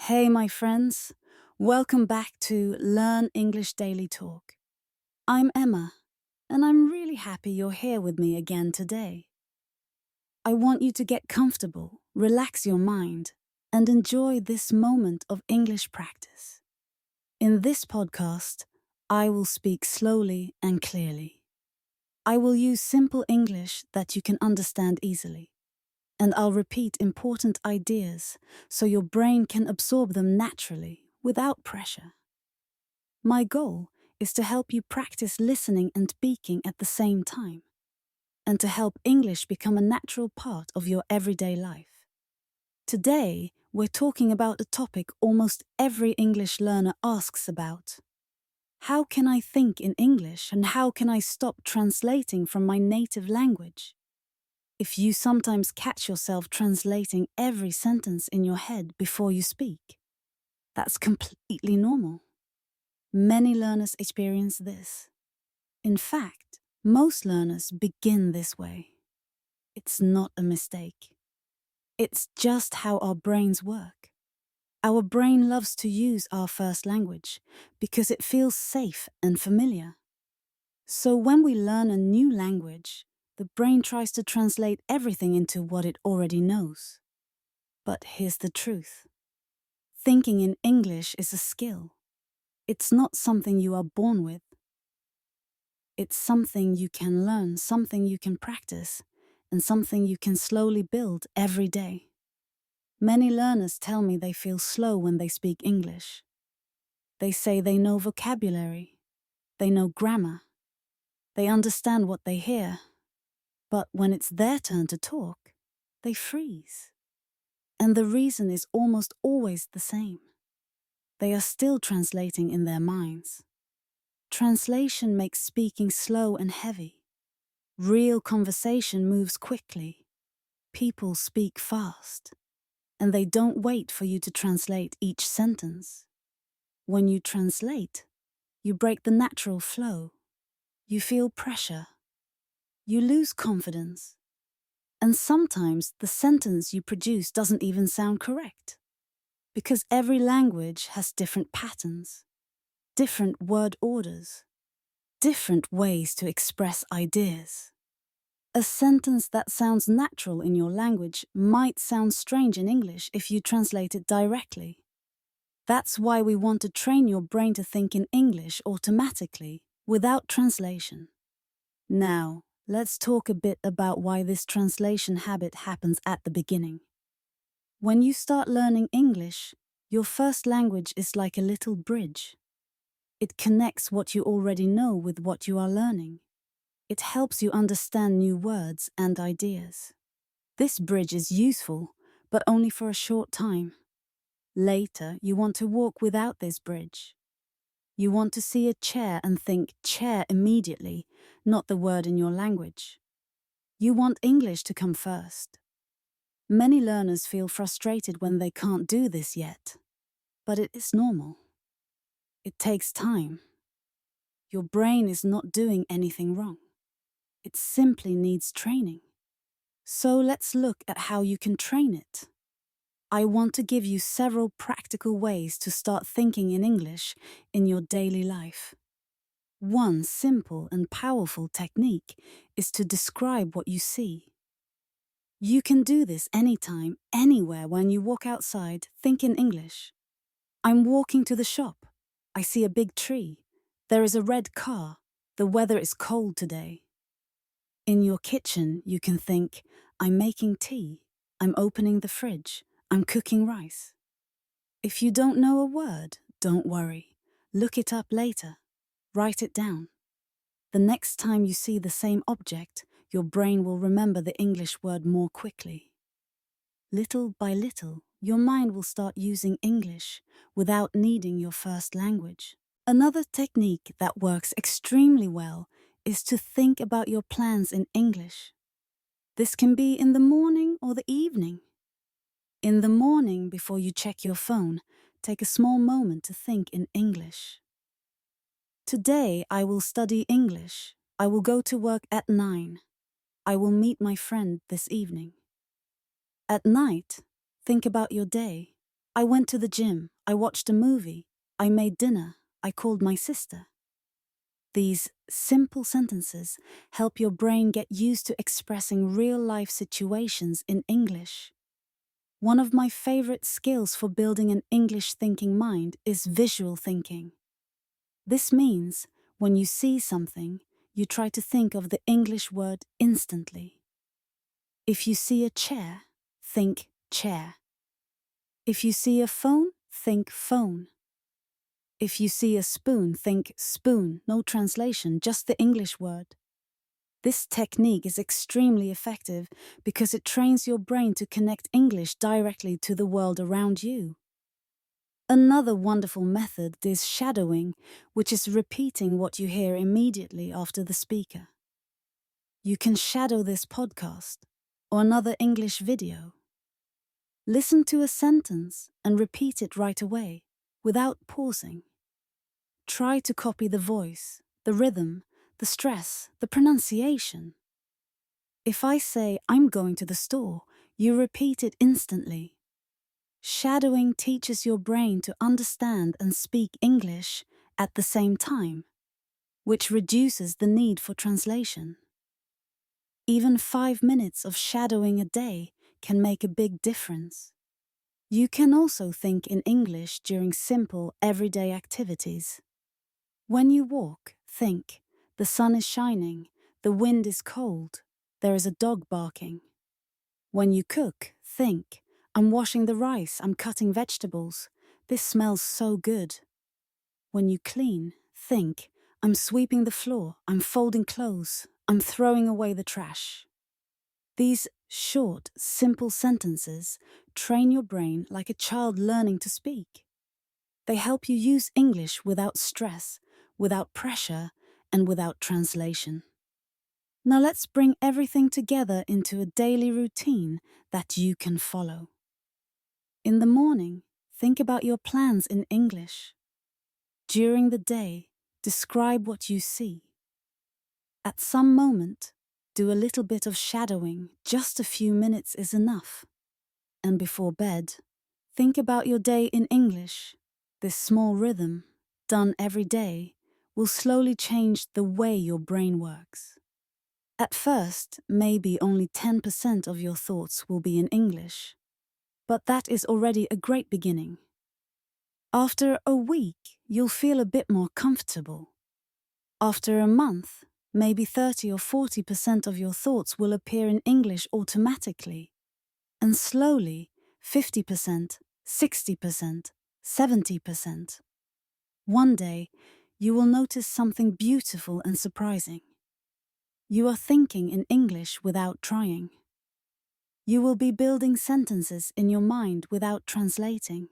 Hey, my friends. Welcome back to Learn English Daily Talk. I'm Emma, and I'm really happy you're here with me again today. I want you to get comfortable, relax your mind, and enjoy this moment of English practice. In this podcast, I will speak slowly and clearly. I will use simple English that you can understand easily. And I'll repeat important ideas so your brain can absorb them naturally without pressure. My goal is to help you practice listening and speaking at the same time, and to help English become a natural part of your everyday life. Today, we're talking about a topic almost every English learner asks about. How can I think in English, and how can I stop translating from my native language? If you sometimes catch yourself translating every sentence in your head before you speak, that's completely normal. Many learners experience this. In fact, most learners begin this way. It's not a mistake. It's just how our brains work. Our brain loves to use our first language because it feels safe and familiar. So when we learn a new language, the brain tries to translate everything into what it already knows. But here's the truth. Thinking in English is a skill. It's not something you are born with. It's something you can learn, something you can practice, and something you can slowly build every day. Many learners tell me they feel slow when they speak English. They say they know vocabulary, they know grammar, they understand what they hear, but when it's their turn to talk, they freeze. And the reason is almost always the same. They are still translating in their minds. Translation makes speaking slow and heavy. Real conversation moves quickly. People speak fast, and they don't wait for you to translate each sentence. When you translate, you break the natural flow. You feel pressure. You lose confidence. And sometimes the sentence you produce doesn't even sound correct. Because every language has different patterns, different word orders, different ways to express ideas. A sentence that sounds natural in your language might sound strange in English if you translate it directly. That's why we want to train your brain to think in English automatically, without translation. Now, let's talk a bit about why this translation habit happens at the beginning. When you start learning English, your first language is like a little bridge. It connects what you already know with what you are learning. It helps you understand new words and ideas. This bridge is useful, but only for a short time. Later, you want to walk without this bridge. You want to see a chair and think chair immediately, not the word in your language. You want English to come first. Many learners feel frustrated when they can't do this yet, but it is normal. It takes time. Your brain is not doing anything wrong. It simply needs training. So let's look at how you can train it. I want to give you several practical ways to start thinking in English in your daily life. One simple and powerful technique is to describe what you see. You can do this anytime, anywhere. When you walk outside, think in English. I'm walking to the shop. I see a big tree. There is a red car. The weather is cold today. In your kitchen, you can think, I'm making tea. I'm opening the fridge. I'm cooking rice. If you don't know a word, don't worry. Look it up later. Write it down. The next time you see the same object, your brain will remember the English word more quickly. Little by little, your mind will start using English without needing your first language. Another technique that works extremely well is to think about your plans in English. This can be in the morning or the evening. In the morning, before you check your phone, take a small moment to think in English. Today, I will study English. I will go to work at 9. I will meet my friend this evening. At night, think about your day. I went to the gym, I watched a movie, I made dinner, I called my sister. These simple sentences help your brain get used to expressing real-life situations in English. One of my favorite skills for building an English-thinking mind is visual thinking. This means when you see something, you try to think of the English word instantly. If you see a chair, think chair. If you see a phone, think phone. If you see a spoon, think spoon, no translation, just the English word. This technique is extremely effective because it trains your brain to connect English directly to the world around you. Another wonderful method is shadowing, which is repeating what you hear immediately after the speaker. You can shadow this podcast or another English video. Listen to a sentence and repeat it right away, without pausing. Try to copy the voice, the rhythm, the stress, the pronunciation. If I say, I'm going to the store, you repeat it instantly. Shadowing teaches your brain to understand and speak English at the same time, which reduces the need for translation. Even 5 minutes of shadowing a day can make a big difference. You can also think in English during simple, everyday activities. When you walk, think, the sun is shining, the wind is cold, there is a dog barking. When you cook, think, I'm washing the rice, I'm cutting vegetables, this smells so good. When you clean, think, I'm sweeping the floor, I'm folding clothes, I'm throwing away the trash. These short, simple sentences train your brain like a child learning to speak. They help you use English without stress, without pressure, and without translation. Now let's bring everything together into a daily routine that you can follow. In the morning, think about your plans in English. During the day, describe what you see. At some moment, do a little bit of shadowing, just a few minutes is enough. And before bed, think about your day in English. This small rhythm, done every day, will slowly change the way your brain works. At first, maybe only 10% of your thoughts will be in English, but that is already a great beginning. After a week, you'll feel a bit more comfortable. After a month, maybe 30 or 40% of your thoughts will appear in English automatically. And slowly, 50%, 60%, 70%. One day, you will notice something beautiful and surprising. You are thinking in English without trying. You will be building sentences in your mind without translating.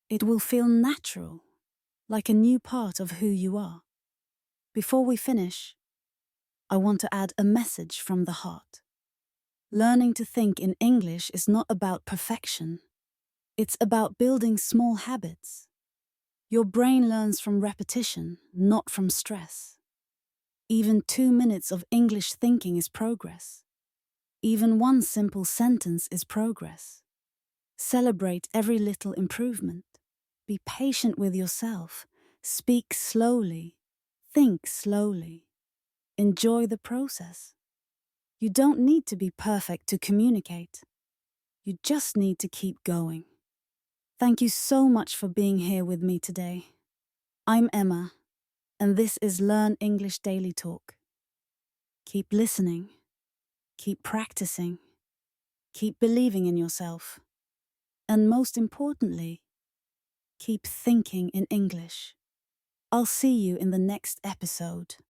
It will feel natural, like a new part of who you are. Before we finish, I want to add a message from the heart. Learning to think in English is not about perfection. It's about building small habits. Your brain learns from repetition, not from stress. Even 2 minutes of English thinking is progress. Even one simple sentence is progress. Celebrate every little improvement. Be patient with yourself. Speak slowly. Think slowly. Enjoy the process. You don't need to be perfect to communicate. You just need to keep going. Thank you so much for being here with me today. I'm Emma, and this is Learn English Daily Talk. Keep listening. Keep practicing. Keep believing in yourself. And most importantly, keep thinking in English. I'll see you in the next episode.